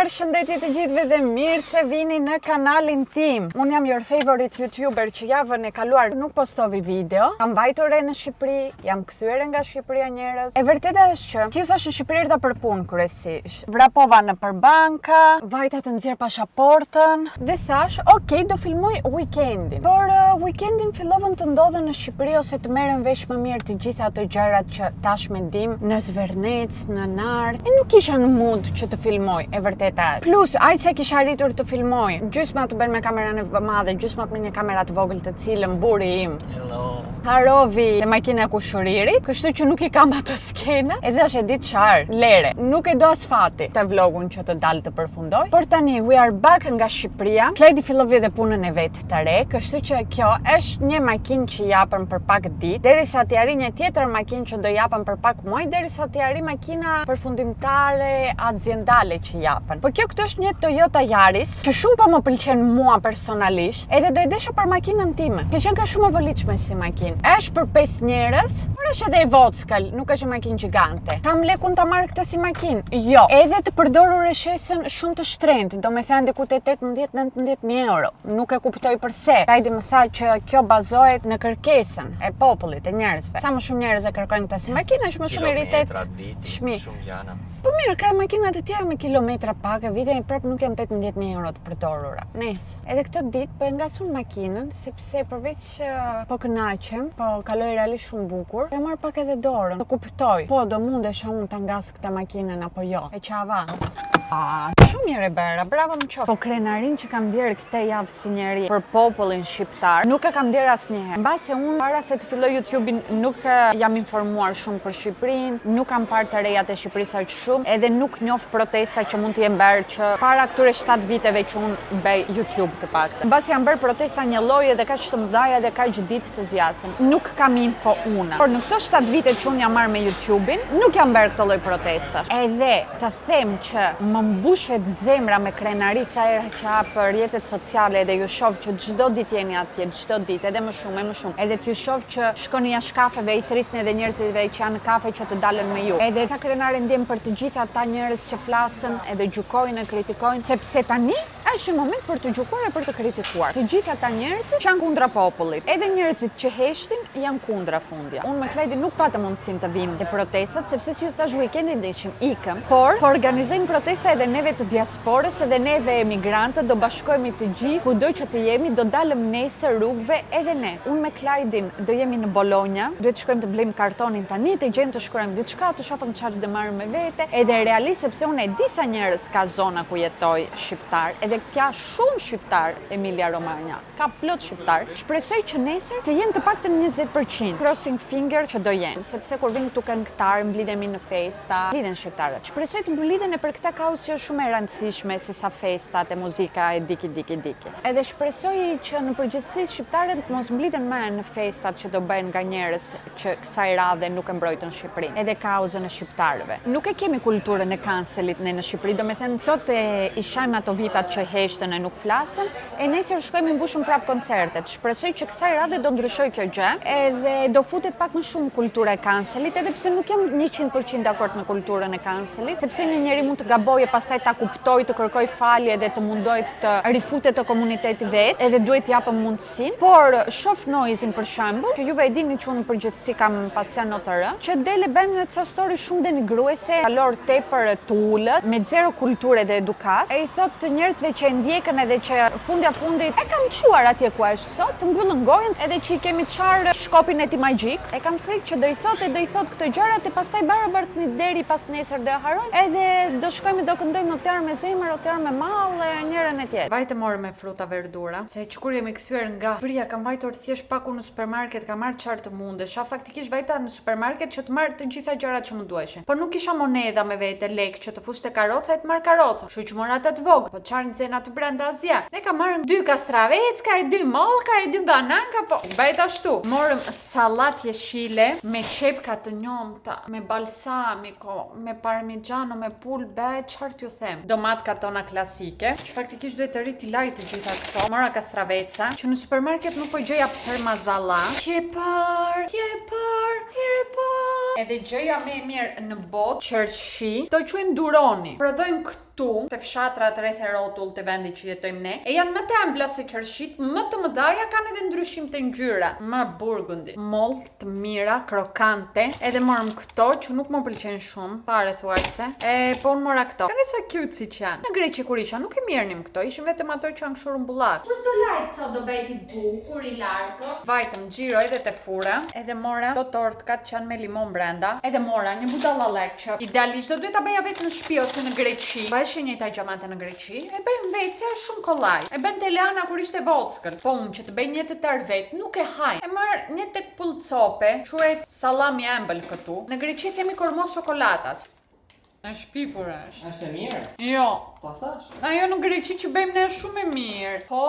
Përshëndetje të gjithëve dhe mirë se vini në kanalin tim. Unë jam your favorite YouTuber që javën e kaluar nuk postovi video. Kam vajtur re në Shqipëri, jam kthyer nga Shqipëria njerëz. E vërteta është që ti thash në Shqipëri erdha për punë kryesisht. Vrapova në përbanka, vajta të nxjerr pasaportën dhe thash, "Ok, do filmoj weekendin." Por weekendin fillovën të ndodhen në Shqipëri ose të merren vesh më mirë të gjitha ato gjërat që tashmë dim në Zvernec, në Nard. E nuk isha në mood që të filmoj, e vërteta. Plus, aq se kisha arritur të filmoj. Gjysma të bën me kamerën e madhe, gjysma me një kamerë të vogël të cilën buri im harovi te makina e kushuririt, kështu që nuk I kam ato skenë. Edhe as e di çfarë, lere. Nuk e do as fati të vlogun që të dalë të përfundoj. Por tani we are back nga Shqipëria. Kledi fillovi dhe punën e vet të re, kështu që kjo është një makinë që japën për pak ditë, derisa t'i arrijë një tjetër makinë që do japën për pak muaj, derisa t'i arrijë makina përfundimtare aziendale që japën. Po kjo këtu është një Toyota Yaris, që shumë po më pëlqen mua personalisht, edhe do e desha për makinën time. Që qenë ka shumë e volitshme si makinë. Është për 5 njerëz, por është edhe e vockël, nuk është një makinë gjigante. Kam lekun ta marr këtë si makinë? Jo. Edhe të përdorur reshesën shumë të shtrenjtë, domethënë diku te 18-19.000 euro. Nuk e kuptoj pse. Tajdi më tha që kjo bazohet në kërkesën e popullit, e njerëzve. Sa më shumë njerëz e kërkojnë këtë si makinë, është më shumë iritet. Shumë janë. Po mirë, ka makina të tjera me kilometra pak, e vite prap nuk janë 18.000 euro të përdorura. Nesër. Edhe këtë ditë po e ngasun makinën, sepse përveç po kënaqem, po kaloj realisht shumë bukur. E marr pak edhe dorën, të kuptoj. Po do mundesha unë ta ngas këtë makinën apo jo. E çava. Shumë mirë e bëra, bravo më qoftë. Po krenarin që kam ndjerë këtë javë si njeri për popullin shqiptar, nuk e kam ndjerë asnjëherë. Mbase unë para se të filloj YouTube-in nuk jam informuar shumë për Shqipërinë, nuk kam parë të rejat e Shqipërisë aq shumë, edhe nuk njoh protesta që mund të jenë bërë që para këtyre 7 viteve që unë bëj YouTube të paktën. Mbase janë bërë protesta një lloji edhe kaq të mëdha dhe kaq ditë të zgjasën. Nuk kam info unë. Por në këto 7 vite që unë jam marrë me YouTube-in, nuk jam bërë këtë lloj protestash. Edhe të them që më mbushet zemra me krenari sa herë që hap rrjetet sociale dhe ju shoh që çdo ditë jeni atje, çdo ditë, edhe më shumë. Edhe t'ju shoh që shkoni jashtë kafeve, I thrisni edhe njerëzve që janë në kafe që të dalën me ju. Edhe ta krenare ndjem për të gjithë ata njerëz që flasin edhe gjykojnë e kritikojnë, sepse tani është një moment për të gjykuar e për të kritikuar. Të gjithë ata njerëz që janë kundra popullit, edhe njerëzit që heshtin janë kundra fundja. Unë me Kledi nuk patëm mundësinë të vim te protestat, sepse si ju thash weekendin do ishim ikëm, por po organizojnë protesta edhe neve të diasporës, edhe neve emigrantët do bashkohemi të gjithë, kudo që të jemi, do dalëm nesër rrugëve edhe ne. Unë me Klajin do jemi në Bologna, duhet të shkojmë të blejmë kartonin tani, të gjejmë të shkruajmë diçka, të shohim çfarë do marrim me vete, edhe realisht sepse unë e di sa njerëz ka zona ku jetoj shqiptar, edhe ka shumë shqiptar Emilia Romagna, ka plot shqiptar. Shpresoj që nesër të jenë të paktën 20%. Crossing finger që do jenë, sepse kur vinë këtu këngëtar, mblidhemi në festa, lidhen shqiptarët. Shpresoj të mblidhen e për këtë kauzë që është shumë e rëndësishme si sa festat e muzika e diki. Edhe shpresoj që në përgjithësi shqiptarët mos mblidhen më në festat që do bëhen nga njerëz që kësaj radhe nuk e mbrojtën Shqipërinë, edhe kauzën e shqiptarëve. Nuk e kemi kulturën e cancelit ne në Shqipëri, domethënë sot I shajmë ato vitat që heshtën e nuk flasën, e nesër shkojmë mbushëm prap koncertet. Shpresoj që kësaj radhe do ndryshoj kjo gjë, edhe do futet pak më shumë kultura e cancelit, edhe pse nuk jam 100% dakord me kulturën e cancelit, sepse një njeri mund të gabojë, pastaj ta kuptoj, të kërkoj falje dhe të mundohet të rifutet të komuniteti vet, edhe duhet japëm mundësinë. Por shoh Noizin për shembull, që juve e dini që unë në përgjithësi kam pasion në të rë, që dele bën në ca story shumë denigruese, kalor tepër të ulët, me zero kulturë dhe edukat. E I thotë njerëzve që e ndjekën edhe që fundja fundit e kanë çuar atje ku është sot, të mbyllën gojën edhe që I kemi çar shkopin e tij magjik. E kam frikë që do I thotë këto gjërat e pastaj barabart në deri pas nesër do e harojmë, edhe do shkojmë do këndojmë oter me zemër, oter me mall e njërin e tjetër. Vajte morë me fruta verdura, se që kur jemi kthyer nga Shqipëria kam vajtur thjesht paku në supermarket, kam marrë çfarë të mundesha, faktikisht vajta në supermarket që të marr të gjitha gjërat që më duheshin. Por nuk kisha monedha me vete, lek që të fushte karroca e të marr karroca. Kështu që mora ato të vogël, po çfarë nxena të brenda asgjë. Ne kam marrëm 2 kastravecka, 2 mollka, 2 bananka, po bëhet ashtu. Morëm sallatë jeshile me çepka të njomta, me balsamico, me parmigiano, me pulbe, çfarë t'ju them. Domatka tona klasike, që faktikisht duhet të rrit I laj të gjitha këto. Mora kastraveca, që në supermarket nuk po gjeja parmazalla. Qepar. Edhe gjëja më e mirë në botë, qershi, do quajnë duroni. Prodhojnë këtu, te fshatrat rreth e rrotull të vendit që jetojmë ne, e janë më të ëmbla se qershit, më të mëdha kanë edhe ndryshim të ngjyra, më burgundi. Moll të mira, krokante, edhe morëm këto që nuk më pëlqejnë shumë, fare thuajse. Po unë mora këto. Kanë sa cute si që janë. Në Greqi kur isha, nuk e mirënim këto, ishim vetëm ato që janë shurumbullak. Kus do lajt sot do bëjti bukur i largo. Vajtëm xhiro edhe te fura, edhe mora do tortkat që janë me limon brenda, edhe mora një budalla lekçë. Idealisht do duhet ta bëja vetë në shtëpi ose në Greqi. Bëhesh një taj xhamante në Greqi, e bëjmë vetë se është shumë kollaj. E bën Delana kur ishte vockël. Po unë që të bëj një të tërë vetë, nuk e haj. E marr një tek pullcope, quhet sallami embël këtu. Në Greqi themi kormos çokolatas. Është pifur është. Është e mirë? Jo. Po thash. Ajo në Greqi që bëjmë ne është shumë e mirë. Po,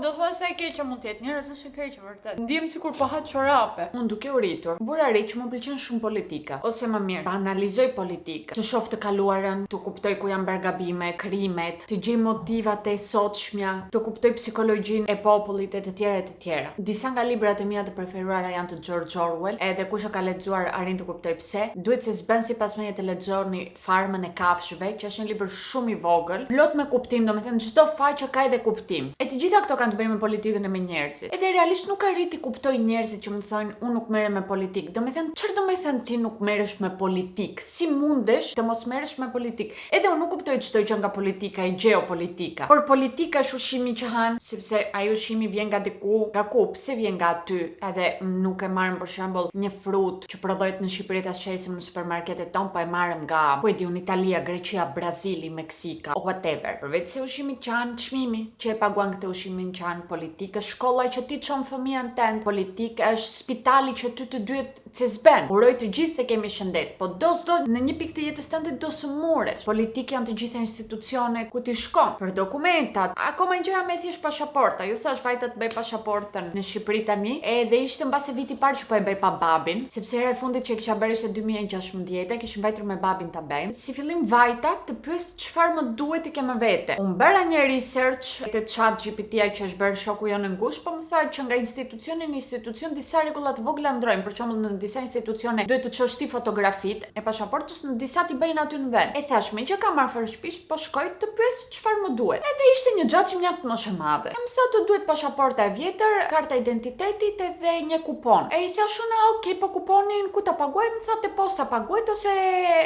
do thua se e keqe mund të jetë. Njerëz është e keqe vërtet. Ndiem sikur po ha çorape. Unë duke u rritur, vura re që më pëlqen shumë politika, ose më mirë, ta analizoj politikën, të shoh të kaluarën, të kuptoj ku janë bërë gabime, krimet, të gjej motivat e sotshmja, të kuptoj psikologjinë e popullit e të tjera e të tjera. Disa nga librat e mia të preferuara janë të George Orwell, edhe kush e ka lexuar arrin të kuptoj pse. Duhet se s'bën sipas meje të lexoni Farmën e kafshëve, që është një libër shumë i vogël, plot me kuptim, domethënë çdo faqe ka edhe kuptim. E të gjitha këto kanë të bëjnë me politikën e me njerëzit. Edhe realisht nuk arrit të kuptoj njerëzit që më thonë unë nuk merrem me politikë. Domethënë çfarë do të thënë ti nuk merresh me politikë? Si mundesh të mos merresh me politikë? Edhe unë nuk kuptoj çdo gjë nga politika e geopolitika. Por politika është ushqimi që han, sepse ai ushqimi vjen nga diku, nga ku, pse vjen nga aty? Edhe nuk e marrim për shembull një frut që prodhohet në Shqipëri ta shesim në supermarketet ton, po e marrim nga ku e di unë Italia, Greqia, Brazili, Meksika, whatever. Përveç se ushqimit qanë, çmimi që e paguan këtë ushimin qanë, politikë, shkolla që ti çon fëmijën tënd, politikë është spitali që ty të duhet se s'ben. Uroj të gjithë të kemi shëndet, po do në një pikë të jetës tënde do sëmuresh. Politikë janë të gjitha institucionet ku ti shkon për dokumentat. Akoma gjëja me thjesht pasaporta. Ju thash vajta të bëj pasaportën në Shqipëri tani, edhe ishte mbase viti i parë që po e bëj pa babin, sepse hera e fundit që kisha bërë ishte 2016, kishim vajtur me babin ta bëjmë. Si fillim vajta të pyes çfarë më duhet të kem vete. Unë bëra një research te ChatGPT-ja që është bërë shoku jonë në ngushtë, po më tha që nga institucioni në institucion disa rregulla të vogla ndrojnë. Për shembull në disa institucione duhet të çosh ti fotografitë e pasaportës, në disa ti bëjnë aty në vend. E thash me që kam marrë fërshpisht, po shkoj të pyes çfarë më duhet. Edhe ishte një gjatë që mjaft mos e madhe. Më tha të duhet pasaporta e vjetër, karta identitetit edhe një kupon. E i thash unë, ok, po kuponin ku ta paguaj? Më tha te posta paguhet ose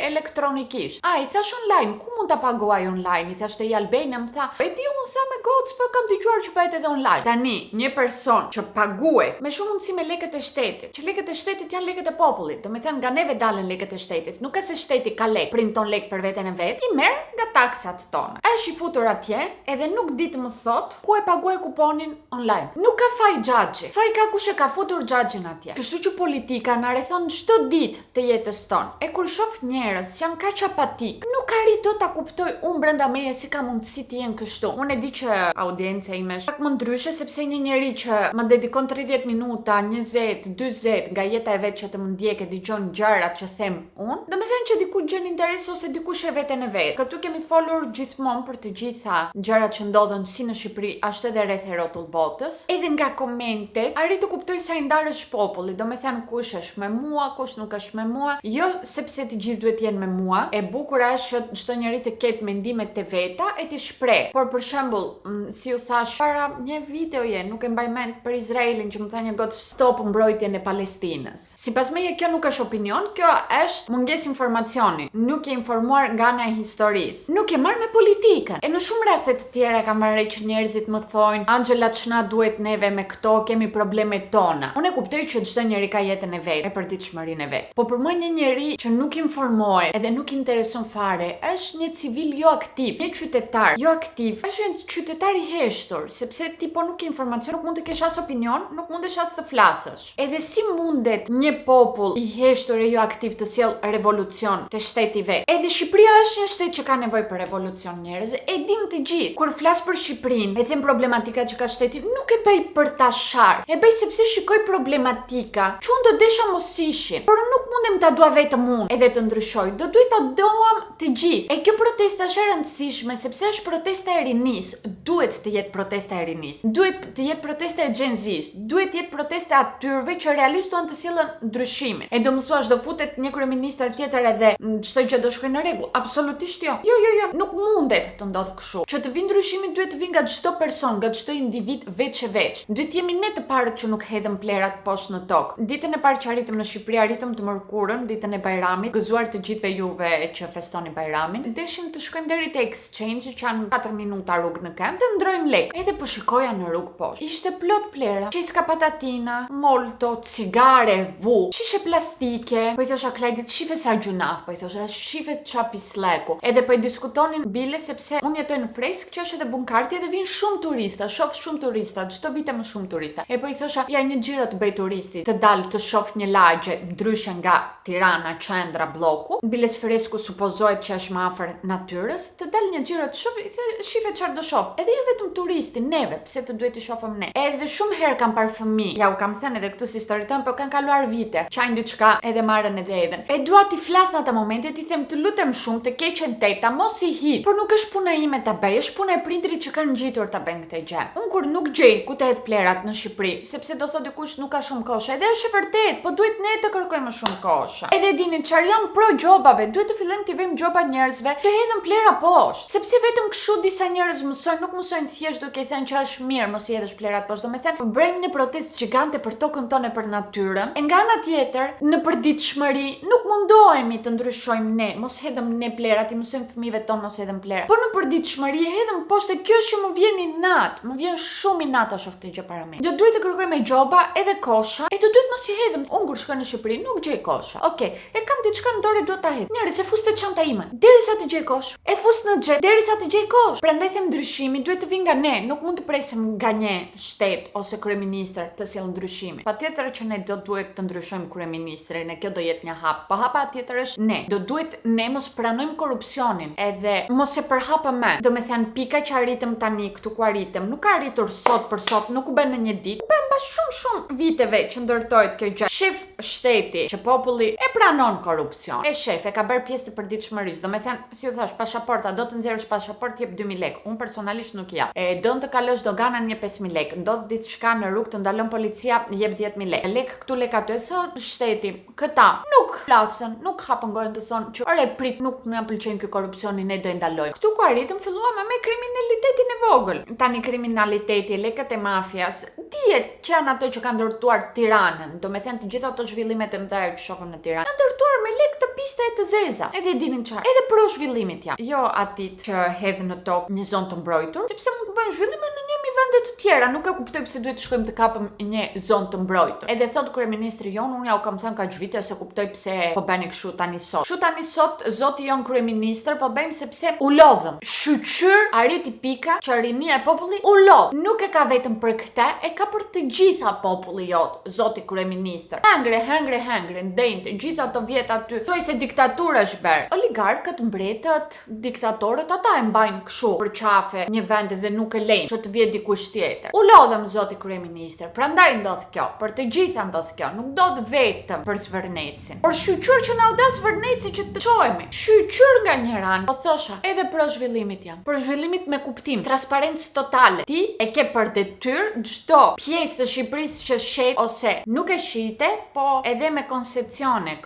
elektronikisht. I thash online, ku mund ta paguaj online? I thash te Albania, më tha, e di unë tha me gocë, po kam dëgjuar që bëhet edhe online. Tani, një person që paguhet me shumë mundësi me lekët e shtetit, që lekët e shtetit janë lekët e popullit, do me thënë nga neve dalen lekët e shtetit, nuk e se shteti ka lek, printon lek për veten e vet, i merr nga taksat tona. Është i futur atje, edhe nuk di të më thot ku e paguaj kuponin online. Nuk ka faj xhaxhi. Faj ka kush e ka futur xhaxhin atje. Kështu që politika na rrethon çdo ditë të jetës tonë. E kur shoh njerëz që janë kaq apatik, nuk arrit dot ta kuptoj unë brenda meje si ka mundësi të jenë kështu. Unë e di që audienca ime është pak më ndryshe, sepse një njeri që më dedikon 30 minuta, 20, 40 nga jeta e vet që të më ndjek e dëgjon gjërat që them unë, do të thënë që dikush gjen interes ose dikush e veten e vet. Këtu kemi folur gjithmonë për të gjitha gjërat që ndodhen si në Shqipëri, ashtu edhe rreth e rrotull botës. Edhe nga komentet arrit të kuptoj sa i ndarësh populli, do të thënë kush është me mua, kush nuk është me mua, jo sepse të gjithë duhet të jenë me mua. E bukur është që çdo njeri të ketë mendimet e veta e të shpreh. Por për shembull, si u thash para një videoje, nuk e mbaj mend, për Izraelin që më tha një gotë stop mbrojtjen e Palestinës. Sipas meje kjo nuk është opinion, kjo është mungesë informacioni. Nuk je informuar nga ana e historisë. Nuk e marr me politikën. E në shumë raste të tjera kam marrë që njerëzit më thonë, Angela ç'na duhet neve me këto, kemi problemet tona. Unë e kuptoj që çdo njeri ka jetën e vet, e përditshmërinë e vet. Po për mua një njeri që nuk informohet edhe nuk intereson fare, është një civil jo aktiv, një qytetar jo aktiv, është një qytetar i heshtur, sepse ti po nuk ke informacion, nuk mund të kesh as opinion, nuk mundesh as të flasësh. Edhe si mundet një popull i heshtur e jo aktiv të sjell revolucion te shteti vet? Edhe Shqipëria është një shtet që ka nevojë për revolucion, njerëz. E dim të gjithë. Kur flas për Shqipërinë, e them problematika që ka shteti, nuk e bëj për ta shar. E bëj sepse shikoj problematika që unë do desha mos ishin, por nuk mundem ta dua vetëm unë edhe të ndryshoj. Do duhet ta doam të gjithë. E kjo protesta është e rëndësishme sepse është protesta e rinisë. Duhet të jetë protesta e rinisë. Duhet të jetë protesta e Gen Z-s. Duhet të jetë protesta e atyre që realisht duan të sjellën ndryshimin. E do më thuash do futet një kryeministër tjetër edhe çdo gjë do shkojë në rregull? Absolutisht jo. Jo, nuk mundet të ndodhë kështu. Që të vinë ndryshimi duhet të vinë nga çdo person, nga çdo individ veç e veç. Duhet jemi ne të parët që nuk hedhëm plerat poshtë në tokë. Ditën e parë që arritëm në Shqipëri, arritëm të mërkurën, ditën e Bajramit, gëzuar të gjithëve juve që festoni Bajramin. Deshim të shkojmë deri te Exchange që janë 4 minuta rrugë në Kem, të ndrojmë lek. Edhe po shikoja në rrugë poshtë. Ishte plot plera, çeska patatina, molto, cigare, vu, shishe plastike. Po i thosha Klajdit, shife sa gjunaf, po i thosha shife qa pisleku. Edhe po i diskutonin bile sepse unë jetoj në Fresk, që është edhe Bunkarti, edhe vinë shumë turista, shoh shumë turista, çdo vit më shumë turista. E po i thosha, ja një xhiro të bëj turisti, të dalë të shoh një lagje ndryshe nga Tirana, qendra, bloku. Biles Fresku supozohet që është më afër natyrës, të dalë një xhiro të shoh, shife çfarë do shoh. Edhe jo vetëm turisti, neve, pse të duhet të shohim ne. Edhe shumë herë kam parë fëmijë, ja u kam thënë edhe këtu si historitën, por kanë kaluar vite. Çajin diçka edhe marrën edhe edhen. E dua ti flas në atë momente, ti them të lutem shumë të keqen teta, mos i hit. Por nuk është puna ime ta bëj, është puna e prindrit që kanë ngjitur ta bëjnë këtë gjë. Unë kur nuk gjej ku të hedh plerat në Shqipëri, sepse do thotë dikush nuk ka shumë kosha. Edhe është e vërtet, po duhet ne të kërkojmë më shumë kosha. Edhe dini çfarë jam pro gjobave, duhet të fillojmë të vëmë gjoba njerëzve të hedhën plera poshtë, sepse vetëm kështu disa njerëz mësojnë, nuk mësojnë thjesht duke i thënë që është mirë mos i hedhësh plerat poshtë. Domethënë bëjmë një protestë gjigante për tokën tonë, për natyrën. E nga ana tjetër, në përditshmëri nuk mundohemi të ndryshojmë ne, mos hedhëm ne plerat, i mësojmë fëmijëve tonë mos hedhëm plerat. Por në përditshmëri hedhëm poshtë, kjo është që më vjen inat, më vjen shumë inat ashtu këtë gjë para me. Do duhet të kërkojmë gjoba edhe kosha, e do duhet mos i hedhëm. Unë kur shkoj në Shqipëri nuk gjej kosha. Okej, e kam diçka në dorë duhet ta hedh. Njerëz e fus te çanta ime, derisa të gjej kosh. E fus në xhep derisa të gjej kosh. Prandaj them ndryshimi duhet të vinë nga ne, nuk mund të presim nga një shtet ose kryeministër të sjellë ndryshimin. Patjetër që ne do duhet të ndryshojmë kryeministrin, e kjo do jetë një hap. Po hapa tjetër është ne. Do duhet ne mos pranojmë korrupsionin, edhe mos e përhapëm me. Domethënë pika që arritëm tani këtu ku arritëm, nuk ka arritur sot për sot, nuk u bën në një ditë. U bën pas shumë viteve që ndërtohet kjo gjë. Shef shteti që populli e pranon korrupsion. E shef e ka bërë pjesë të përditshmërisë. Domethënë, si u thash, pasaporta do të nxjerrësh pasaport jep 2000 lekë. Unë personalisht nuk jap. E don të kalosh doganën jep 5000 lekë. Ndodh diçka në rrugë të ndalon policia jep 10000 lekë. Lek këtu lek aty thon shteti. Këta nuk flasën, nuk hapën gojën të thonë që ore prit nuk na pëlqen ky korrupsioni, ne do e ndalojmë. Këtu ku arritëm filluam me kriminalitetin e vogël. Tani kriminaliteti, lekët e mafias, dihet që janë ato që kanë ndërtuar Tiranën. Domethënë të gjitha ato zhvillimet e mëdha që shohim në Tiranë, kanë ndërtuar me lekë të pista e të zeza. Edhe dinin çfarë? Edhe pro zhvillimit janë. Jo atit që hedh në tokë një zonë të mbrojtur, sepse mund të bëjnë zhvillime në një vende të tjera. Nuk e kuptoj pse duhet të shkojmë të kapëm një zonë të mbrojtur. Edhe thot kryeministri jon, unë ja u kam thënë kaq vite se kuptoj pse po bëni kështu tani sot. Kështu tani sot zoti jon kryeministër po bëjmë sepse u lodhëm. Shqyr arriti pika që rinia e popullit u lodh. Nuk e ka vetëm për këtë, e ka për të gjitha populli jot, zoti kryeministër. Hangre, ndejnë të gjitha ato vjet aty. Thoj se diktatura është bërë. Oligarkët, mbretët, diktatorët, ata e mbajnë kështu për qafe një vend dhe nuk e lejnë që të vjet dikush tjetër. U lodhëm zoti kryeministër. Prandaj ndodh kjo, për të gjitha ndodh kjo, nuk ndodh vetëm për Zvërnecin. Por shqyr që na u dha Zvërneci që të çohemi. Shqyr nga një ran. Po thosha, edhe pro zhvillimit jam. Për zhvillimit me kuptim, transparencë totale. Ti e ke për detyrë çdo pjesë të Shqipërisë që shet ose nuk e shite, po edhe me koncepcione,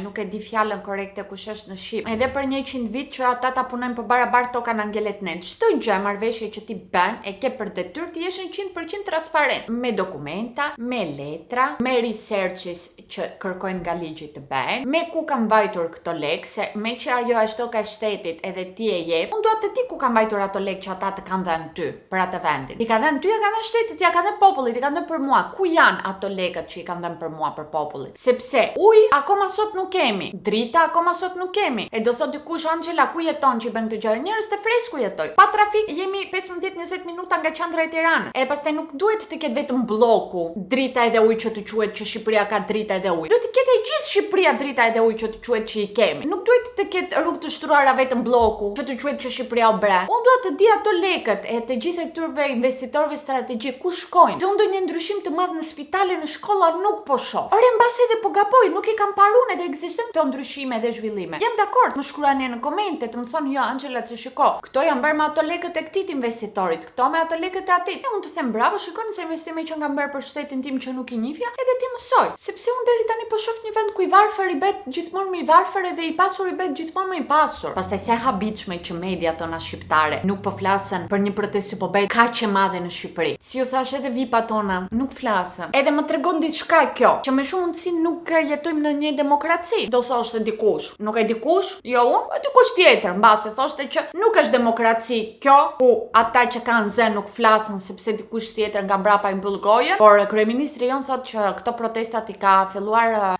nuk e di fjalën korrekte kush është në shqip. Edhe për 100 vit që ata ta punojnë për barabartë toka në angelet net. Çdo gjë marrëveshje që ti bën e ke për detyrë të jesh 100% transparent, me dokumenta, me letra, me researches që kërkojnë nga ligji të bëjnë, me ku ka mbajtur këto lekë, se me që ajo është toka e shtetit edhe ti e jep, unë dua të di ku ka mbajtur ato lekë që ata të kanë dhënë ty për atë vendin. Ti ka dhënë ty, ja ka dhënë shtetit, ja ka dhënë popullit, i ka dhënë për mua. Ku janë ato lekët që i kanë dhënë për mua për popullit? Sepse ujë akoma sot nuk kemi, drita akoma sot nuk kemi. E do thot dikush, Angela, ku jeton që i bën këtë gjë? Njerëz të Fresku jetoj. Pa trafik jemi 15-20 minuta nga qendra e Tiranës. E pastaj nuk duhet të ketë vetëm bloku, drita edhe ujë që të quhet që Shqipëria ka drita edhe ujë. Duhet të ketë e gjithë Shqipëria drita edhe ujë që të quhet që i kemi. Nuk duhet të ketë rrugë të shtruara vetëm bloku që të quhet që Shqipëria u bre. Unë dua të di ato lekët e të gjithë këtyre investitorëve strategjik ku shkojnë. Se unë do një ndryshim të madh në spitale, në shkolla nuk po shoh. Ore mbasi edhe po gaboj, nuk i kam parun edhe ekzistojnë këto ndryshime dhe zhvillime. Jam dakord, më shkruani në komente të më thonë jo Angela, se shiko, këto janë bërë me ato lekët e këtij investitorit, këto me ato ato lekët e atit. E unë të them bravo, shikoni se investime që nga bërë për shtetin tim që nuk i njihja, edhe ti mësoj. Sepse unë deri tani po shoh një vend ku i varfër i bet gjithmonë më i varfër edhe i pasur i bet gjithmonë më i pasur. Pastaj sa e habitshme që media tona shqiptare nuk po flasën për një protestë që po bëhet kaq e madhe në Shqipëri. Si ju thash edhe vipa tona nuk flasën. Edhe më tregon diçka kjo, që me shumë mundësi nuk jetojmë në një demokraci. Do thoshte dikush, nuk e dikush? Jo unë, po dikush tjetër, mbase thoshte që nuk është demokraci kjo, ku ata që kanë zë nuk flasën sepse dikush tjetër nga mbrapa i mbyll gojën. Por kryeministri jon thotë që këto protestat i ka filluar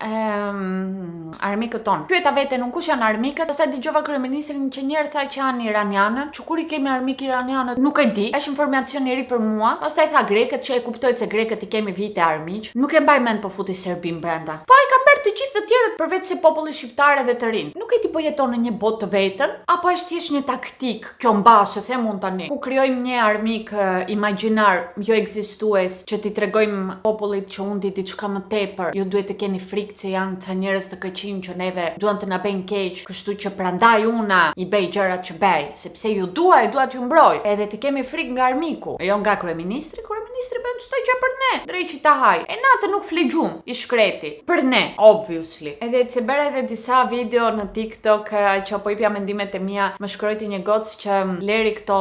armikët tonë. Pyeta veten unë kush janë armikët, pastaj dëgjova kryeministrin që njerë tha që janë iranianët, që kur i kemi armik iranianët nuk e di, është informacion i ri për mua. Pastaj tha grekët, që e kuptoj se grekët i kemi vite armiq. Nuk e mbaj mend po futi Serbin brenda. Po ai ka bërë të gjithë të tjerët përveç se populli shqiptar edhe të rinë. Nuk e di po jeton në një botë të vetën, apo është thjesht një taktik kjo mbase, them unë tani. Ku krijojmë një armik imagjinar, jo ekzistues, që t'i tregojmë popullit që unë di diçka më tepër. Ju duhet të keni frikë se janë ca njerëz të këqij që neve duan të na bëjnë keq, kështu që prandaj una i bëj gjërat që bëj, sepse ju dua t'ju mbroj. Edhe të kemi frikë nga armiku, jo nga kryeministri. Kryeministri bën çdo gjë për ne, drejt ta haj. E natë nuk fligjum, i shkreti. Për ne, obviously. Edhe se bëra edhe disa video në TikTok që po ipja mendimet e mia, më shkrojti një gocë që leri këto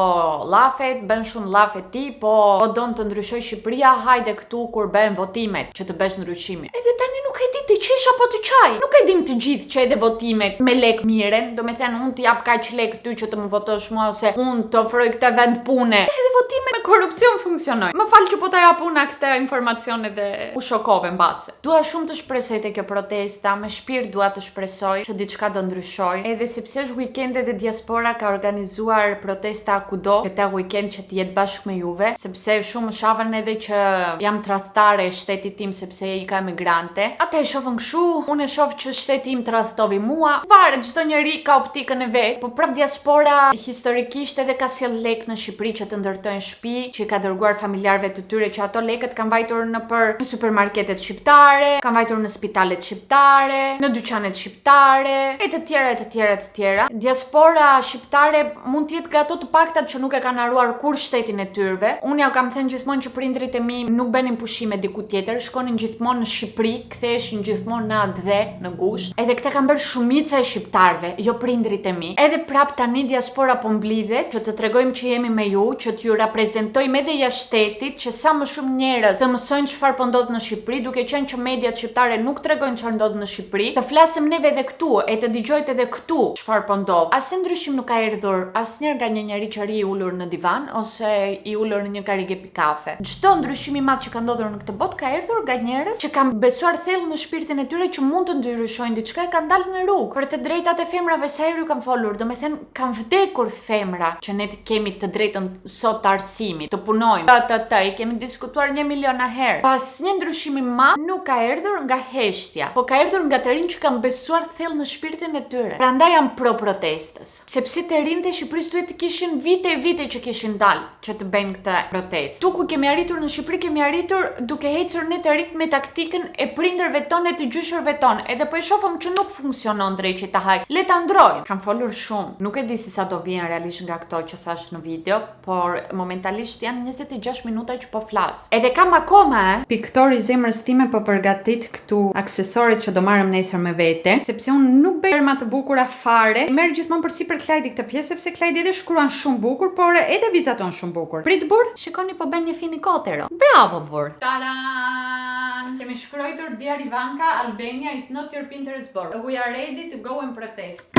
llafet, bën shumë llafe ti, po don të ndryshoj Shqipëria, hajde këtu kur bën votimet që të bësh ndryshimi. Edhe tani nuk e di të qesh apo të qaj. Nuk e dim të gjithë që edhe votimet me lek miren, do me thënë unë t'i jap kaq lek ty që të më votosh mua ose unë të ofroj këtë vend pune. Edhe votimet me korrupsion funksionojnë. Më fal që po ta jap unë këtë informacion edhe u shokove mbase. Dua shumë të shpresoj te kjo protesta, me shpirt dua të shpresoj që diçka do ndryshoj. Edhe sepse është weekend dhe diaspora ka organizuar protesta kudo këtë weekend që të jetë bashkë me juve, sepse shumë shavën edhe që jam tradhtare e shtetit tim sepse i ka emigrante. Ata e shohën kështu, unë e shoh që shteti im tradhtovi mua. Varet, çdo njeri ka optikën e vet, po prap diaspora historikisht edhe ka sjell lek në Shqipëri që të ndërtojnë shtëpi, që i ka dërguar familjarëve të tyre që ato lekët kanë vajtur në supermarketet shqiptare, kanë vajtur në spitalet shqiptare, në dyqanet shqiptare, e të tjera e të tjera e të tjera. Diaspora shqiptare mund të jetë nga ato të paktat që nuk e kanë haruar kur shtetin e tyre. Unë ja kam thënë gjithmonë që prindrit e mi nuk bënin pushime diku tjetër, shkonin gjithmonë në Shqipëri, ktheheshin gjithmonë në atë dhe në gusht. Edhe këtë kanë bërë shumica e shqiptarëve, jo prindrit e mi. Edhe prap tani diaspora po mblidhet që të tregojmë që jemi me ju, që t'ju reprezentojmë edhe jashtë shtetit, që sa më shumë njerëz të mësojnë çfarë po ndodh në Shqipëri, duke qenë që mediat shqiptare nuk tregojnë çfarë ndodh në Shqipëri, të flasim neve edhe këtu, e të dëgjojtë edhe këtu çfarë po ndodh. Asnjë ndryshim nuk ka erdhur asnjëherë nga një njerëz që ri i ulur në divan ose i ulur në një karrige pi kafe. Çdo ndryshim i madh që ka ndodhur në këtë botë ka erdhur nga njerëz që kanë besuar thellë në shpirtin e tyre që mund të ndryshojnë diçka, e kanë dalë në rrugë. Për të drejtat e femrave sa herë ju kam folur, domethënë kanë vdekur femra që ne kemi të drejtën sot të arsimit, të punojmë. I kemi diskutuar 1 milion herë. Asnjë ndryshim i madh nuk ka erdhur nga heshtja, po ka erdhur nga të rinj që kanë besuar thellë në shpirtin e tyre. Prandaj jam pro protestës, sepse të rinjtë e Shqipërisë duhet të kishin vite që kishin dalë që të bëjnë këtë protestë. Tu ku kemi arritur në Shqipëri, kemi arritur duke ecur në të ritëm me taktikën e prindërve tonë e të gjyshërve tonë. Edhe po e shohëm që nuk funksionon drejt që ta haj. Le ta ndrojmë. Kam folur shumë. Nuk e di si sa do vjen realisht nga këto që thash në video, por momentalisht janë 26 minuta që po flas. Edhe kam akoma, Piktori i zemrës time po përgatit këtu aksesoret që do marrëm nesër me vete, sepse unë nuk bëj perma të bukura fare. Merr gjithmonë përsipër Klajdi këtë pjesë sepse Klajdi edhe shkruan shumë bukur, por edhe vizaton shumë bukur. Prit burr, shikoni po bën një finikotero. Bravo burr. Taran! Kemi shkruar Dear Ivanka, Albania is not your Pinterest board. We are ready to go and protest.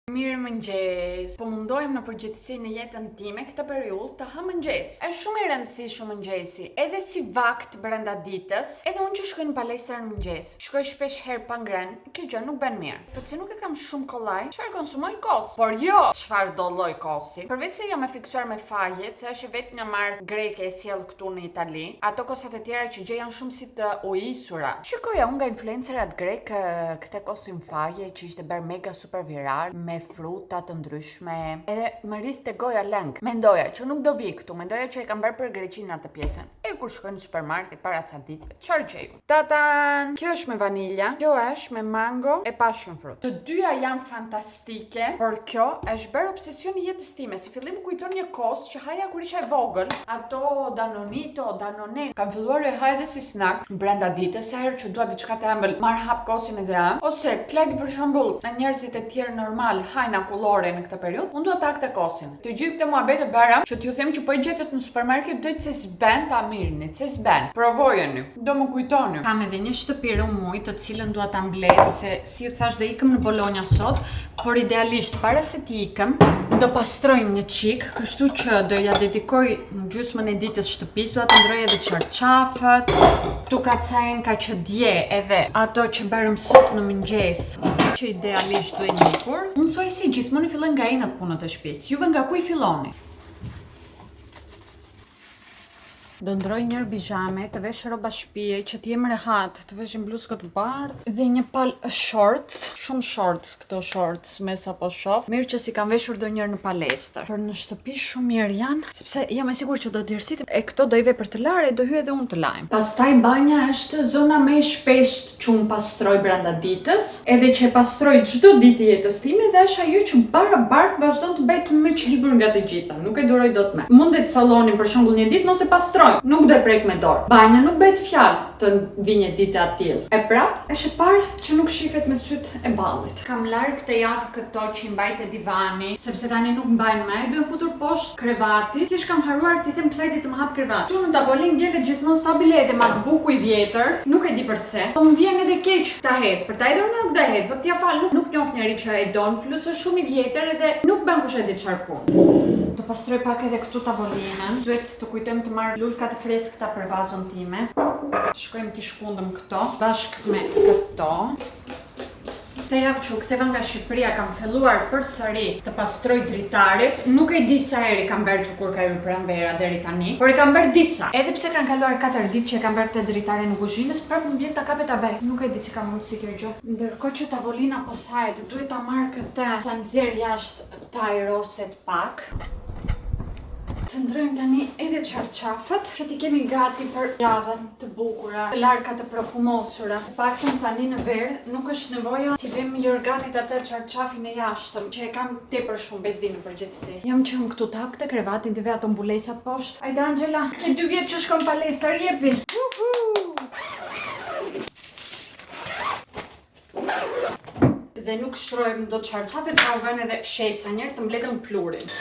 Mirë mëngjes. Po mundohem në përgjithësi në jetën time këtë periudhë të ha mëngjes. Është shumë i rëndësishëm mëngjesi, edhe si vakt brenda ditës, edhe unë që shkoj në palestra në mëngjes. Shkoj shpesh herë pa ngren, kjo gjë nuk bën mirë. Përse nuk e kam shumë kollaj, çfarë konsumoj kos? Por jo, çfarë do lloj kosi. Përveç se jam e fiksuar me fajet, se është vetëm një markë greke e sjell këtu në Itali, ato kosat e tjera që gjej janë shumë si të ujisura. Shikoja unë nga influencerat grek këtë kosim faje që ishte bërë mega super viral, me me fruta të ndryshme. Edhe më rritë te goja lëng. Mendoja që nuk do vi këtu, mendoja që e kam bërë për Greqinë atë pjesën. E kur shkoj në supermarket para ca ditëve, çfarë gjej? Tatan! Kjo është me vanilja, kjo është me mango e passion fruit. Të dyja janë fantastike, por kjo është bërë obsesion i jetës time. Si fillim kujton një kos që haja kur isha e vogël, ato Danonito, Danonen. Kam filluar e haj edhe si snack brenda ditës, sa herë që dua diçka të ëmbël, marr hap kosin edhe am. Ose klek për shembull, njerëzit e tjerë normal hajnë akullore në këtë periudhë, unë dua ta akte kosin. Të gjithë këtë muhabete bëra që t'ju them që po i gjetet në supermarket duhet se s'ben ta mirëni, se s'ben. Provojeni. Do më kujtoni. Kam edhe një shtëpi rumuj të cilën dua ta mbledh se si thash do ikëm në Bologna sot, por idealisht para se të ikëm do pastrojmë një çik, kështu që do ja dedikoj në gjysmën e ditës shtëpisë, do ta ndroj edhe çarçafët, tu ka ca që dje edhe ato që bërëm sot në mëngjes, që idealisht do e nikur. Unë thoj si gjithmonë fillojnë nga inat punët e shtëpisë. Juve nga ku i filloni? Do ndroj njërë bizhame, të vesh roba shtëpie, që t'jem rehat, të vesh një bluzë këtë bardhë dhe një pal shorts, shumë shorts, këto shorts, me sa po shof. Mirë që si kam veshur do njërë në palestër. Por në shtëpi shumë mirë janë, sepse jam e sigur që do t'irësit, e këto do i vej për të larë e do hy edhe unë të lajmë. Pastaj banja është zona me shpesht që unë pastroj brenda ditës, edhe që e pastroj çdo ditë jetës time dhe është ajo që barabart vazhdon të bëhet më qelbur nga të gjitha, nuk e duroj dot më. Mundet sallonin për shembull një ditë mos e pastroj. Nuk do e prek me dorë. Banja nuk bëhet fjalë të vi një ditë atil. E prap, është e parë që nuk shifet me sytë e ballit. Kam larë këtë javë këto që i mbajt e divani, sepse tani nuk mbajnë me, duhet futur poshtë krevatit. Thjesht kam haruar t'i them Klajtit të më hap krevat. Tu në tavolinë gjetet gjithmonë stabile edhe MacBooku i vjetër, nuk e di pse. Po më vjen edhe keq ta hedh. Për ta hedhur nuk do e hedh, po t'ia fal, nuk njoh njëri që e don, plus është shumë i vjetër edhe nuk bën kush e di çfarë punë. Do pastroj pak edhe këtu tavolinën. Duhet të kujtojmë të marr lulka të freskëta për vazon time. Shkojmë t'i shkundëm këto bashkë me këto. Këtë javë që u ktheva nga Shqipëria kam filluar përsëri të pastroj dritarit. Nuk e di sa herë kam bërë që kur ka hyrë pranvera deri tani, por e kam bërë disa. Edhe pse kanë kaluar 4 ditë që e kam bërë këtë dritare në kuzhinës, prapë më vjen ta kapet ta bëj. Nuk e di si ka mundësi kjo gjë. Ndërkohë që tavolina po thahet, duhet ta marr këtë, ta nxjerr jashtë ta ajroset pak. Të ndrojmë tani edhe çarçafët, që t'i kemi gati për javën të bukura, të larka të profumosura. Paktën tani në verë nuk është nevoja t'i vëmë jorganit atë çarçafin e jashtëm, që e kam tepër shumë bezdi në përgjithësi. Jam qenë këtu tak te krevatin të ve ato mbulesat poshtë. Hajde Angela, ke 2 vjet që shkon palestër, jepi. Dhe nuk shtrojmë dot çarçafet, pa u vënë edhe fshesa njerë të mbledhëm plurin.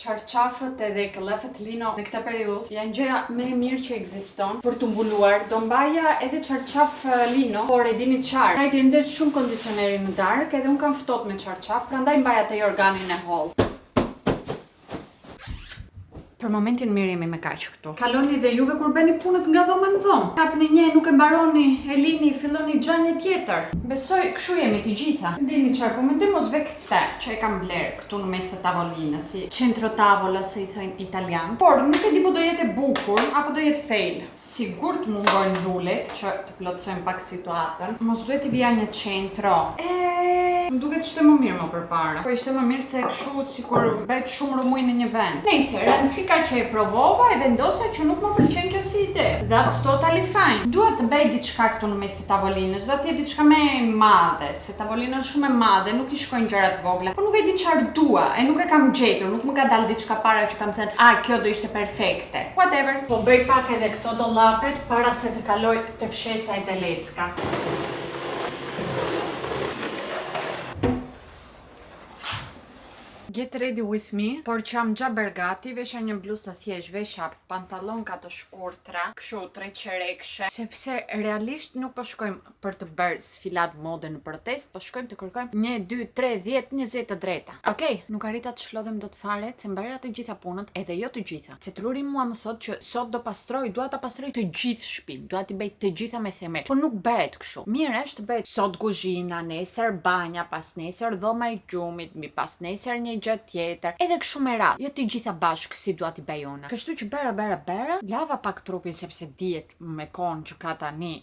Çarçafët edhe këllëfët lino në këtë periudhë janë gjëja më e mirë që ekziston për të mbuluar. Do mbaja edhe çarçaf lino, por e dini çfarë? Ai ndes shumë kondicionerin në darkë, edhe un kam ftohtë me çarçaf, prandaj mbaj atë jorganin e holl. Për momentin mirë jemi me kaq këtu. Kaloni dhe juve kur bëni punët nga dhoma në dhomë. Hapni një, nuk e mbaroni, e lini, filloni xhanje tjetër. Besoj kështu jemi të gjitha. Dini çfarë, po mendoj mos ve këtë që e kam bler këtu në mes të tavolinës, si centro tavola se i thojnë italian. Por nuk e di po do jetë bukur apo do jetë fail. Sigurt mungojnë lulet që të plotësojmë pak situatën. Mos duhet i vija një centro. Më duket ishte më mirë më përpara. Po ishte më mirë se kështu sikur bëhet shumë rumuj në një vend. Nëse rëndësika që e provova e vendosa që nuk më pëlqen kjo si ide. That's totally fine. Dua të bëj diçka këtu në mes të tavolinës, dua të jetë diçka më e madhe, se tavolina është shumë e madhe, nuk i shkojnë gjërat vogla. Po nuk e di çfarë dua, e nuk e kam gjetur, nuk më ka dalë diçka para që kam thënë, kjo do ishte perfekte. Whatever. Po bëj pak edhe këto dollapet para se të kaloj te fshesa e te lecka. Get ready with me, por që jam gjaber gati, vesha një bluzë të thjesht, vesha pantallonka të shkurtra, kështu 3 qerekshe, sepse realisht nuk po shkojmë për të bërë sfilat mode në protest, po shkojmë të kërkojmë 1, 2, 3, 10, 20 të drejta. Okej, nuk arrita të shlodhem dot fare, se mbajra të gjitha punët, edhe jo të gjitha. Se truri mua më thot që sot do pastroj, dua ta pastroj të gjithë shtëpinë, dua t'i bëj të gjitha me themel. Po nuk bëhet kështu. Mirë është të bëhet sot kuzhina, nesër banja, pas nesër dhoma e gjumit, pas nesër një gjë tjetër. Edhe kështu me radhë, jo të gjitha bashkë si dua t'i bëj unë. Kështu që bera, lava pak trupin sepse dihet me kohën që ka tani.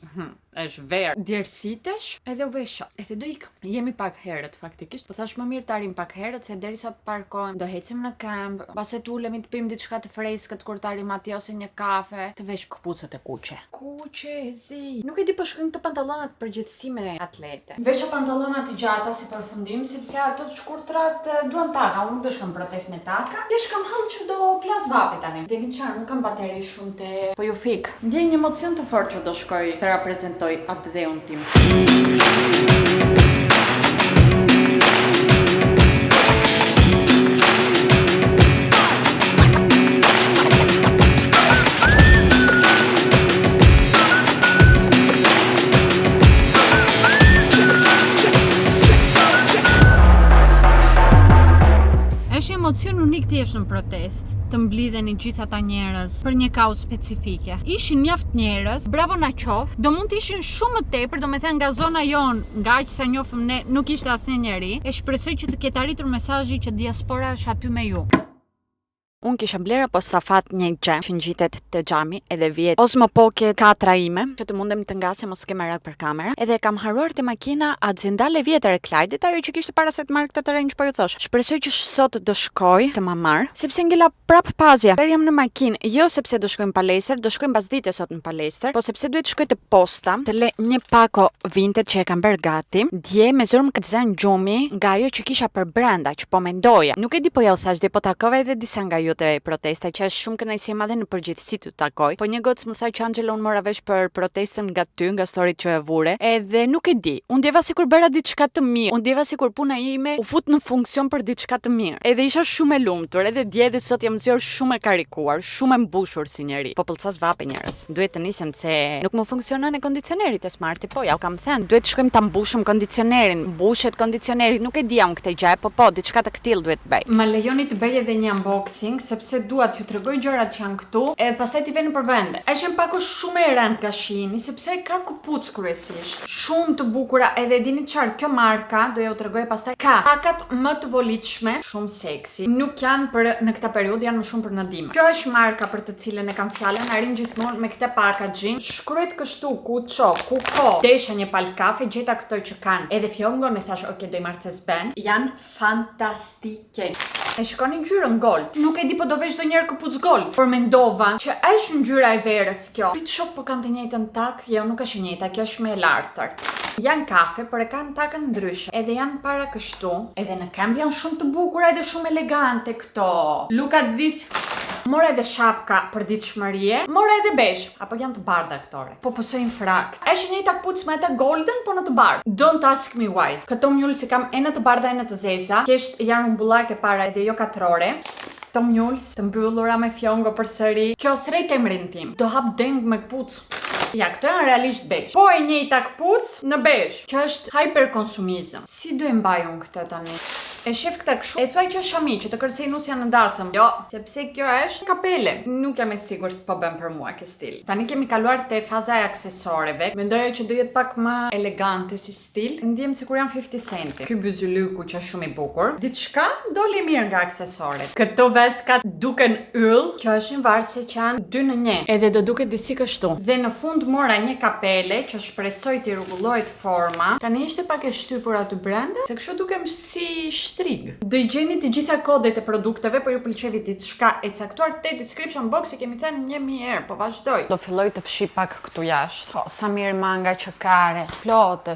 Është verë, djersitesh edhe u vesha. Edhe do ikëm. Jemi pak herët faktikisht, po thash më mirë të arim pak herët se derisa të parkojmë, do hecim në këmbë, pasi të ulemi të pim diçka të freskët kur të arim atje ose një kafe, të vesh këpucët e kuqe. Kuqe e zi. Nuk e di po shkojmë këto pantallonat përgjithësi me atlete. Vesha pantallonat të gjata si përfundim sepse ato të shkurtrat duan taka, unë nuk do shkëm protest me taka. Dhe shkëm hall që do plas vapi tani. Dhe një qarë, nuk kam bateri shumë te po ju fik. Ndjej një emocion të fortë që do shkoj të reprezentoj atë dheun tim. Është emocion unik të jesh në protest, të mblidheni gjithë ata njerëz për një kauzë specifike. Ishin mjaft njerëz, bravo na qof, do mund të ishin shumë më tepër, domethënë nga zona jon, nga aq sa njohëm ne, nuk ishte asnjë njeri. E shpresoj që të ketë arritur mesazhi që diaspora është aty me ju. Unë kisha bler apo stafat një xhem që ngjitet te xhami edhe vjet Osmo Pocket 4 ime që të mundem të ngasem mos ke merak për kamerë. Edhe kam haruar te makina Aziendale vjetër e Clyde-it, ajo që kishte para se të marr këtë terren që po ju thosh. Shpresoj që sot do shkoj të ma marr, sepse ngela prap pazja. Per jam në makinë, jo sepse do shkojmë palestër, do shkojmë pasdite sot në palestër, po sepse duhet të shkoj te posta, të le një pako vintage që e kam bërë gati. Dje me zor më këtë zën gjumi nga ajo që kisha për brenda, që po mendoja. Nuk e di po ja u thash dhe po takova edhe disa nga ju të protesta, që është shumë kënaqësi e madhe në përgjithësi të takoj. Po një gocë më tha që Angela unë mora vesh për protestën nga ty, nga storit që e vure, edhe nuk e di. Unë ndjeva sikur bëra diçka të mirë. Unë ndjeva sikur puna ime u fut në funksion për diçka të mirë. Edhe isha shumë e lumtur, edhe dje dhe sot jam zgjuar shumë e karikuar, shumë e mbushur si njeri. Po pëlqas vape njerëz. Duhet të nisem se nuk më funksionon e kondicionerit e smarti. Po ja u kam thënë, duhet të shkojmë ta mbushim kondicionerin. Mbushet kondicioneri, nuk e di unë këtë gjë, po diçka të këtill duhet bëj. Ma lejoni të bëj edhe një unboxing sepse dua t'ju tregoj gjërat që janë këtu e pastaj t'i vënë për vende. Është një pako shumë e rëndë ka shihni sepse ka këpucë kryesisht. Shumë të bukura, edhe dini çfarë, kjo marka do ju tregoj pastaj ka pakat më të volitshme, shumë seksi. Nuk janë për në këtë periudhë, janë më shumë për në dimër. Kjo është marka për të cilën e kam fjalën, arrin gjithmonë me këtë packaging. Shkruhet kështu kuço, kuko. Desha një palë kafe, gjeta këto që kanë. Edhe fjongon e thash, ok, do i marr CSB. Janë fantastike. E shikoni ngjyrën gold. Nuk e di po do vesh ndonjëherë këpucë gold, por mendova që është ngjyra e verës kjo. Prit shoh po kanë të njëjtën tak, jo nuk është e njëjta, kjo është më e lartër. Janë kafe, por e kanë takën ndryshe. Edhe janë para kështu, edhe në këmbë janë shumë të bukura edhe shumë elegante këto. Look at this. Mora edhe shapka për ditëshmërie, mora edhe besh, apo janë të bardha këtore. Po pësojnë frakt. Është njëjta këpucë me atë golden, po në të bardhë. Don't ask me why. Këto mjullë si kam e në të bardha e në të zeza, thjesht janë umbullake para edhe jo katrore. Këto mjullës të mbyllura me fjongo përsëri. Kjo thret emrin tim. Do hap deng me këpucë. Ja, këto janë realisht besh. Po e njëjta këpucë në besh. Kjo është hyperkonsumizëm. Si do e mbaj unë këtë tani? E shef këtë kështu. E thuaj që është shami, që të kërcej nusja në dasëm. Jo, sepse kjo është kapele. Nuk jam e sigurt po bën për mua kjo stil. Tani kemi kaluar te faza e aksesoreve. Mendoja që do jetë pak më elegante si stil. Ndjem sikur janë 50 cent. Ky byzylyku që është shumë i bukur. Diçka doli mirë nga aksesoret. Këto vethkat duken yll. Kjo është një varse që janë 2 në 1. Edhe do duket disi kështu. Dhe në fund mora një kapele që shpresoj t'i rregullohet forma. Tani ishte pak e shtypur aty brenda, se kështu dukem si shtrig. Do i gjeni të gjitha kodet e produkteve, po ju pëlqevi diçka e caktuar te description box, i kemi thënë 1000 herë, po vazhdoj. Do filloj të fshi pak këtu jashtë. Po, sa mirë manga që kare. Plot.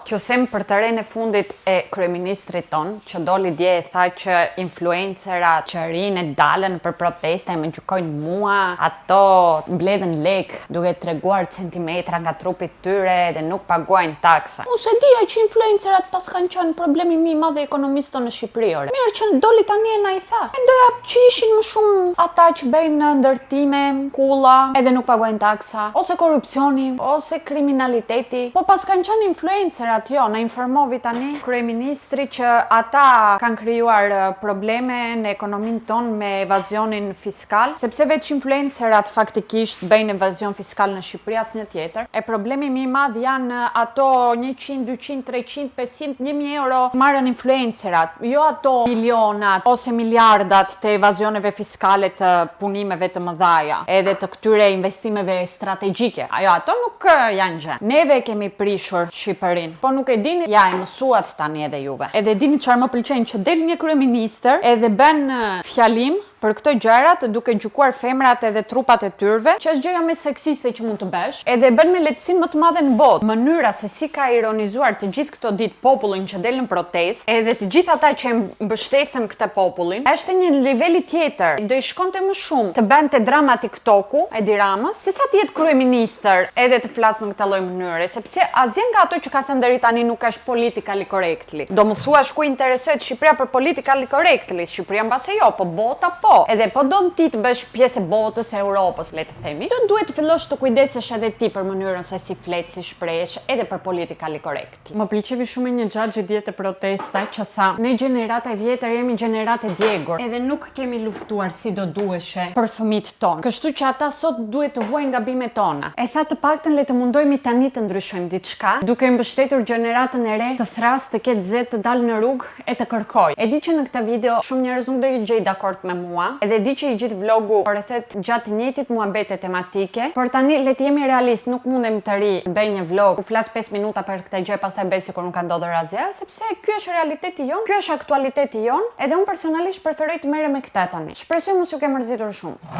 Kjo them për terren e fundit e kryeministrit ton, që doli dje e tha që influencerat që rinë dalën për protesta e më gjykojnë mua, ato mbledhen lek duke treguar centimetra nga trupi tyre dhe nuk paguajnë taksa. Unë se dija që influencerat pas kanë qenë problemi më i madh i ekonomisë në Shqipëri. Mirë që doli tani e na i tha. Mendoja që ishin më shumë ata që bëjnë ndërtime, kulla, edhe nuk paguajnë taksa, ose korrupsioni, ose kriminaliteti. Po pas kanë qenë influencerat, jo, na informovi tani kryeministri që ata kanë krijuar probleme në ekonominë tonë me evazionin fiskal, sepse veç influencerat faktikisht bëjnë evazion fiskal në Shqipëri, asnjë tjetër. E problemi më i madh janë ato 100, 200, 300, 500, 1000 euro marrën influencerat cifrat, jo ato milionat ose miliardat të evazioneve fiskale të punimeve të mëdhaja, edhe të këtyre investimeve strategjike. Ato nuk janë gjë. Neve kemi prishur Shqipërinë, po nuk e dini, ja e mësuat tani edhe juve. Edhe dini çfarë më pëlqen, që del një kryeministër edhe bën fjalim për këto gjërat, duke gjykuar femrat edhe trupat e tyre, që është gjëja më seksiste që mund të bësh, edhe bën me lehtësinë më të madhe në botë. Mënyra se si ka ironizuar të gjithë këto ditë popullin që del në protestë, edhe të gjithë ata që mbështesin këtë popullin, është një niveli tjetër. Do i shkonte më shumë të bënte drama TikToku e Ramës, se sa të jetë kryeministër edhe të flasë në këtë lloj mënyre, sepse asnjë nga ato që ka thënë deri tani nuk është politically correctly. Do më thuash ku interesohet Shqipëria për politically correctly? Shqipëria mbase jo, po bota po. Edhe po don ti të bësh pjesë e botës e Europës, le të themi, tu duhet të fillosh të kujdesesh edhe ti për mënyrën se si flet, si shprehesh, edhe për politically correct. Më pëlqevi shumë një xhaxhi dietë protesta që tha: "Ne gjenerata e vjetër jemi gjenerate djegur, edhe nuk kemi luftuar si do duheshe për fëmijët tonë. Kështu që ata sot duhet të vuajnë gabimet tona." E tha të paktën le të mundohemi tani të ndryshojmë diçka, duke mbështetur gjeneratën e re të thras, të ketë zet, të dalë në rrugë e të kërkojë. E di që në këtë video shumë njerëz nuk do i gjej dakord me mua, edhe di që i gjithë vlogu rrethet gjatë njëjtit muhabete tematike, por tani le të jemi realist, nuk mundem të bëj një vlog ku flas 5 minuta për këtë gjë, pastaj bëj sikur nuk ka ndodhur asgjë, sepse ky është realiteti jon, ky është aktualiteti jon, edhe unë personalisht preferoj të merrem me këtë tani. Shpresoj mos ju ke mërzitur shumë.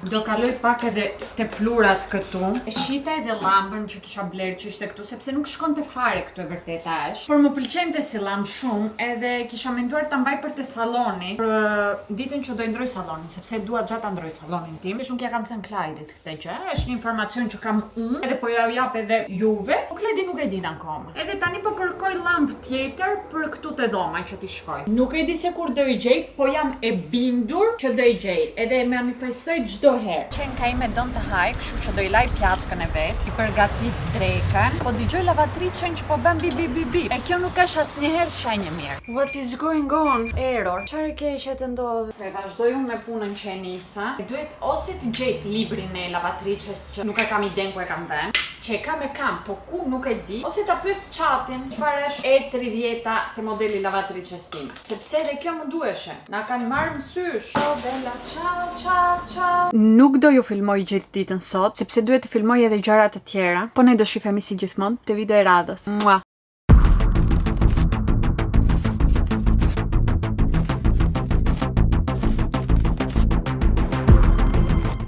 Do kaloj pak edhe te plurat këtu. E shita edhe llambën që kisha bler që ishte këtu, sepse nuk shkonte fare këtu, e vërteta është. Por më pëlqente si llambë shumë, edhe kisha menduar ta mbaj për te salloni, për ditën që do i ndroj sallonin, sepse dua gjatë ta ndroj sallonin tim. Shumë kja kam thënë Klajdit këtë gjë, është një informacion që kam unë, edhe po ja u jap edhe juve, po Klajdi nuk e din akoma. Edhe tani po kërkoj llampë tjetër për këtu te dhoma që ti shkoj. Nuk e di se kur do i gjej, po jam e bindur që do i gjej, edhe e manifestoj çdo herë. Qenka ime don të haj, kështu që do i laj pjatkën e vet, i përgatis drekën, po dëgjoj lavatriçën që po bën bi bi bi bi. E kjo nuk është asnjëherë shenjë mirë. What is going on? Error. Çfarë keqe të ndodh? E vazhdoj unë me punën që e nisa. Duhet ose të gjej librin e lavatriçës që nuk e kam iden ku e kam vënë, që e kam, po ku nuk e di, ose ta pyes chatin çfarë është E30 te modeli lavatriçës time. Sepse edhe kjo më duheshe. Na kanë marrë mësysh. Ciao bella, ciao ciao ciao. Nuk do ju filmoj gjithë ditën sot, sepse duhet të filmoj edhe gjëra të tjera, po ne do shifemi si gjithmonë te video e radhës. Mua.